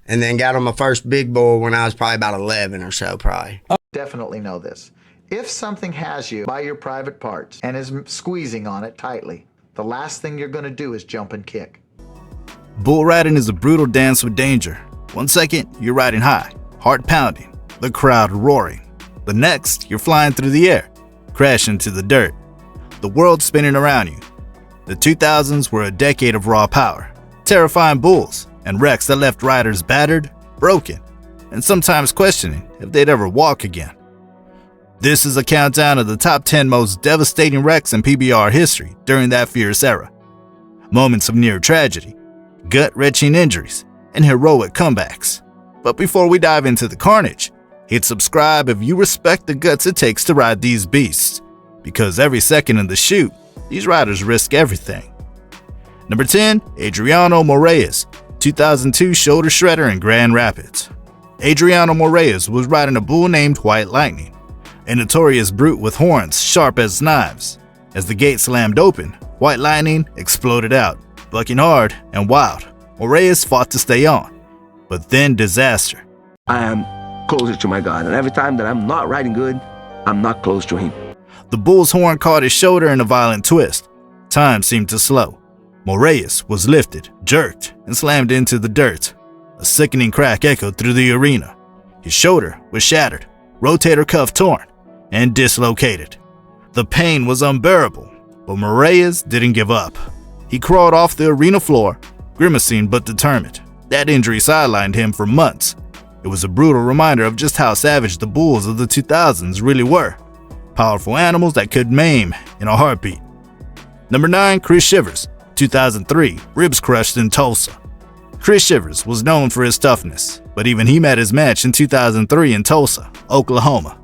and then got on my first big bull when I was probably about 11 or so, probably. Definitely know this. If something has you by your private parts and is squeezing on it tightly, the last thing you're going to do is jump and kick. Bull riding is a brutal dance with danger. 1 second, you're riding high, heart pounding, the crowd roaring. The next, you're flying through the air, crashing to the dirt, the world spinning around you. The 2000s were a decade of raw power, terrifying bulls, and wrecks that left riders battered, broken, and sometimes questioning if they'd ever walk again. This is a countdown of the top 10 most devastating wrecks in PBR history during that fierce era. Moments of near tragedy, gut-wrenching injuries, and heroic comebacks. But before we dive into the carnage, hit subscribe if you respect the guts it takes to ride these beasts, because every second in the chute, these riders risk everything. Number 10, Adriano Moraes, 2002 shoulder shredder in Grand Rapids. Adriano Moraes was riding a bull named White Lightning, a notorious brute with horns sharp as knives. As the gate slammed open, White Lightning exploded out, bucking hard and wild. Moraes fought to stay on, but then disaster. I am closer to my God, and every time that I'm not riding good, I'm not close to him. The bull's horn caught his shoulder in a violent twist. Time seemed to slow. Moraes was lifted, jerked, and slammed into the dirt. A sickening crack echoed through the arena. His shoulder was shattered, rotator cuff torn, and dislocated. The pain was unbearable, but Moraes didn't give up. He crawled off the arena floor, grimacing but determined. That injury sidelined him for months. It was a brutal reminder of just how savage the bulls of the 2000s really were. Powerful animals that could maim in a heartbeat. Number 9, Chris Shivers, 2003, ribs crushed in Tulsa. Chris Shivers was known for his toughness, but even he met his match in 2003 in Tulsa, Oklahoma.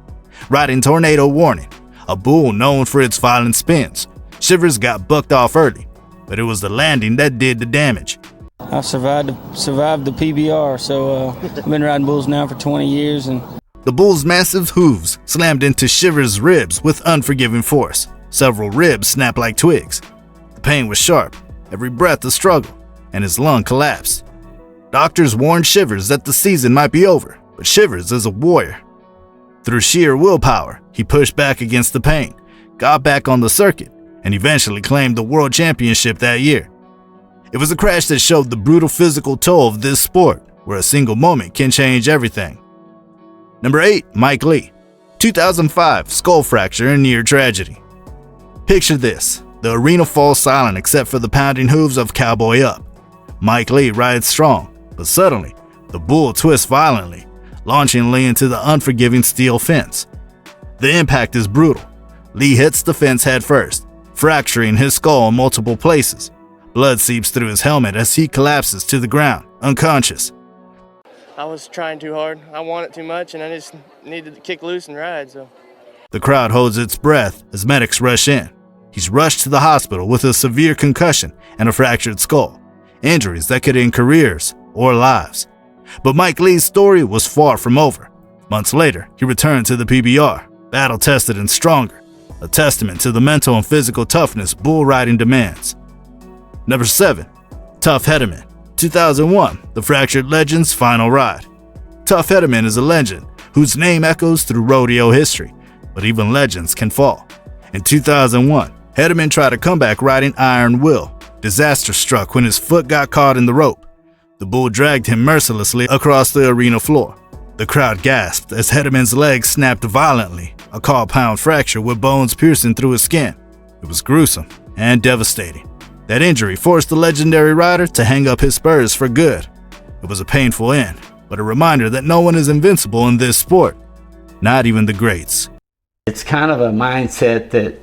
Riding Tornado Warning, a bull known for its violent spins, Shivers got bucked off early, but it was the landing that did the damage. I've survived the PBR, so I've been riding bulls now for 20 years. And the bull's massive hooves slammed into Shivers' ribs with unforgiving force. Several ribs snapped like twigs. The pain was sharp, every breath a struggle, and his lung collapsed. Doctors warned Shivers that the season might be over, but Shivers is a warrior. Through sheer willpower, he pushed back against the pain, got back on the circuit, and eventually claimed the world championship that year. It was a crash that showed the brutal physical toll of this sport, where a single moment can change everything. Number 8, Mike Lee, 2005 skull fracture and near tragedy. Picture this, the arena falls silent except for the pounding hooves of Cowboy Up. Mike Lee rides strong, but suddenly, the bull twists violently, launching Lee into the unforgiving steel fence. The impact is brutal. Lee hits the fence head first, fracturing his skull in multiple places. Blood seeps through his helmet as he collapses to the ground, unconscious. I was trying too hard. I wanted too much, and I just needed to kick loose and ride. So the crowd holds its breath as medics rush in. He's rushed to the hospital with a severe concussion and a fractured skull, injuries that could end careers or lives. But Mike Lee's story was far from over. Months later, he returned to the PBR, battle-tested and stronger, a testament to the mental and physical toughness bull riding demands. Number 7, Tough Hedeman, 2001, the fractured legend's final ride. Tough Hedeman is a legend whose name echoes through rodeo history, but even legends can fall. In 2001, Hedeman tried a comeback riding Iron Will. Disaster struck when his foot got caught in the rope. The bull dragged him mercilessly across the arena floor. The crowd gasped as Hedeman's leg snapped violently, a compound fracture with bones piercing through his skin. It was gruesome and devastating. That injury forced the legendary rider to hang up his spurs for good. It was a painful end, but a reminder that no one is invincible in this sport, not even the greats. It's kind of a mindset that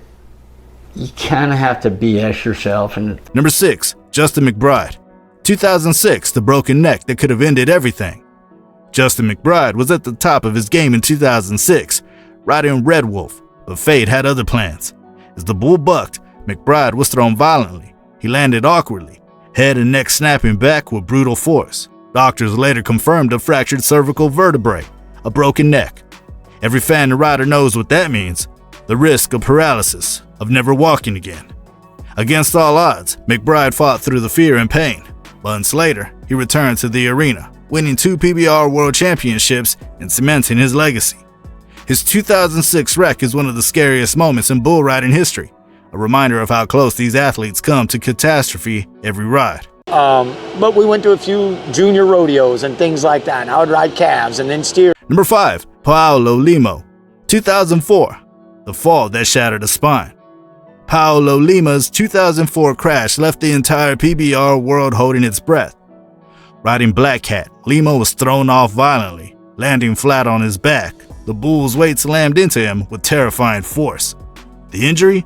you kind of have to BS yourself. Number 6, Justin McBride, 2006, the broken neck that could have ended everything. Justin McBride was at the top of his game in 2006, riding Red Wolf, but fate had other plans. As the bull bucked, McBride was thrown violently. He landed awkwardly, head and neck snapping back with brutal force. Doctors later confirmed a fractured cervical vertebrae, a broken neck. Every fan and rider knows what that means, the risk of paralysis, of never walking again. Against all odds, McBride fought through the fear and pain. Months later, he returned to the arena, winning 2 PBR World Championships and cementing his legacy. His 2006 wreck is one of the scariest moments in bull riding history, a reminder of how close these athletes come to catastrophe every ride. But we went to a few junior rodeos and things like that, and I would ride calves and then steer. Number 5, Paolo Lima, 2004, the fall that shattered a spine. Paolo Lima's 2004 crash left the entire PBR world holding its breath. Riding Black Cat, Lima was thrown off violently, landing flat on his back. The bull's weight slammed into him with terrifying force. The injury?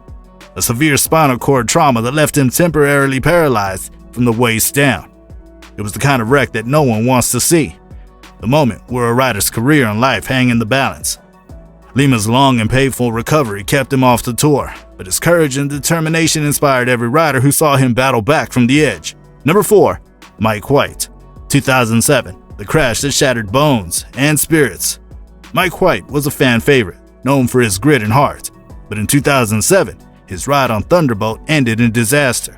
A severe spinal cord trauma that left him temporarily paralyzed from the waist down. It was the kind of wreck that no one wants to see. The moment where a rider's career and life hang in the balance. Lima's long and painful recovery kept him off the tour, but his courage and determination inspired every rider who saw him battle back from the edge. Number 4, Mike White, 2007, the crash that shattered bones and spirits. Mike White was a fan favorite, known for his grit and heart, but in 2007, his ride on Thunderbolt ended in disaster.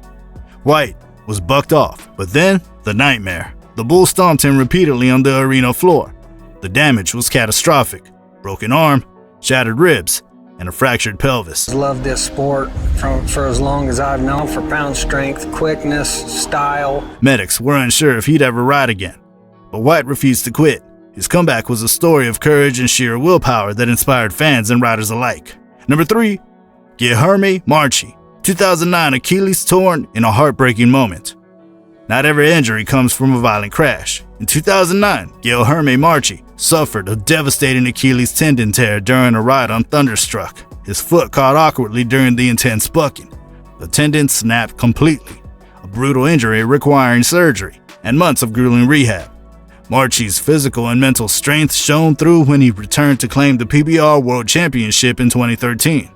White was bucked off, but then the nightmare. The bull stomped him repeatedly on the arena floor. The damage was catastrophic: broken arm, shattered ribs, and a fractured pelvis. Loved this sport for as long as I've known, for pound strength, quickness, style. Medics were unsure if he'd ever ride again, but White refused to quit. His comeback was a story of courage and sheer willpower that inspired fans and riders alike. Number 3, Guilherme Marchi, 2009 Achilles torn in a heartbreaking moment. Not every injury comes from a violent crash. In 2009, Guilherme Marchi suffered a devastating Achilles tendon tear during a ride on Thunderstruck. His foot caught awkwardly during the intense bucking. The tendon snapped completely, a brutal injury requiring surgery and months of grueling rehab. Marchi's physical and mental strength shone through when he returned to claim the PBR World Championship in 2013.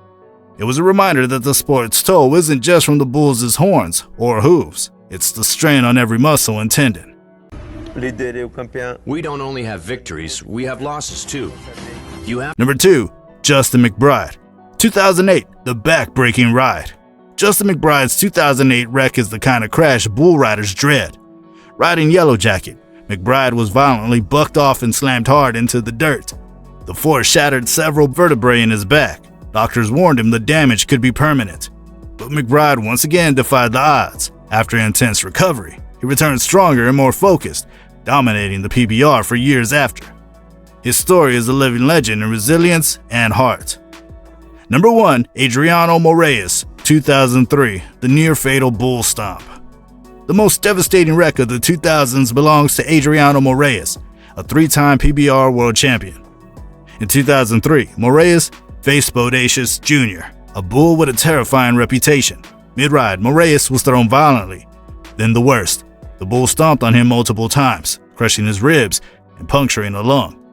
It was a reminder that the sport's toll isn't just from the bull's horns or hooves. It's the strain on every muscle and tendon. We don't only have victories, we have losses too. Number 2, Justin McBride, 2008, the back-breaking ride. Justin McBride's 2008 wreck is the kind of crash bull riders dread. Riding Yellow Jacket, McBride was violently bucked off and slammed hard into the dirt. The force shattered several vertebrae in his back. Doctors warned him the damage could be permanent. But McBride once again defied the odds. After intense recovery, he returned stronger and more focused, dominating the PBR for years after. His story is a living legend in resilience and heart. Number 1, Adriano Moraes, 2003, the near-fatal bull stomp. The most devastating wreck of the 2000s belongs to Adriano Moraes, a 3-time PBR world champion. In 2003, Moraes faced Bodacious Jr., a bull with a terrifying reputation. Mid-ride, Moraes was thrown violently. Then the worst. The bull stomped on him multiple times, crushing his ribs and puncturing a lung.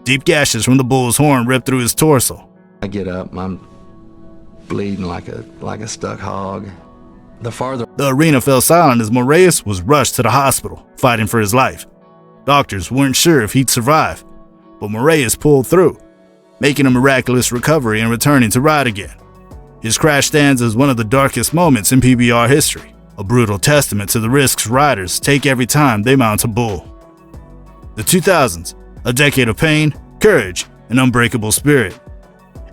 Deep gashes from the bull's horn ripped through his torso. I get up, I'm bleeding like a stuck hog. The arena fell silent as Moraes was rushed to the hospital, fighting for his life. Doctors weren't sure if he'd survive, but Moraes pulled through, making a miraculous recovery and returning to ride again. His crash stands as one of the darkest moments in PBR history, a brutal testament to the risks riders take every time they mount a bull. The 2000s, a decade of pain, courage, and unbreakable spirit.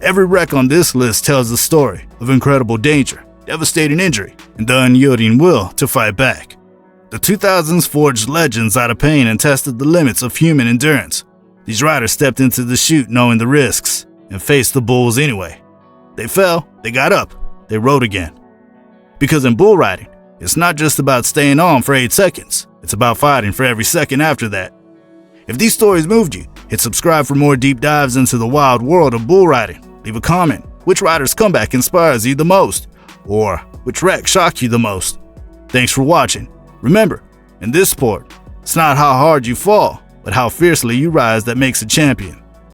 Every wreck on this list tells a story of incredible danger, devastating injury, and the unyielding will to fight back. The 2000s forged legends out of pain and tested the limits of human endurance. These riders stepped into the chute knowing the risks and faced the bulls anyway. They fell, they got up, they rode again. Because in bull riding, it's not just about staying on for 8 seconds, it's about fighting for every second after that. If these stories moved you, hit subscribe for more deep dives into the wild world of bull riding. Leave a comment. Which rider's comeback inspires you the most? Or which wreck shocked you the most? Thanks for watching. Remember, in this sport, it's not how hard you fall, but how fiercely you rise that makes a champion.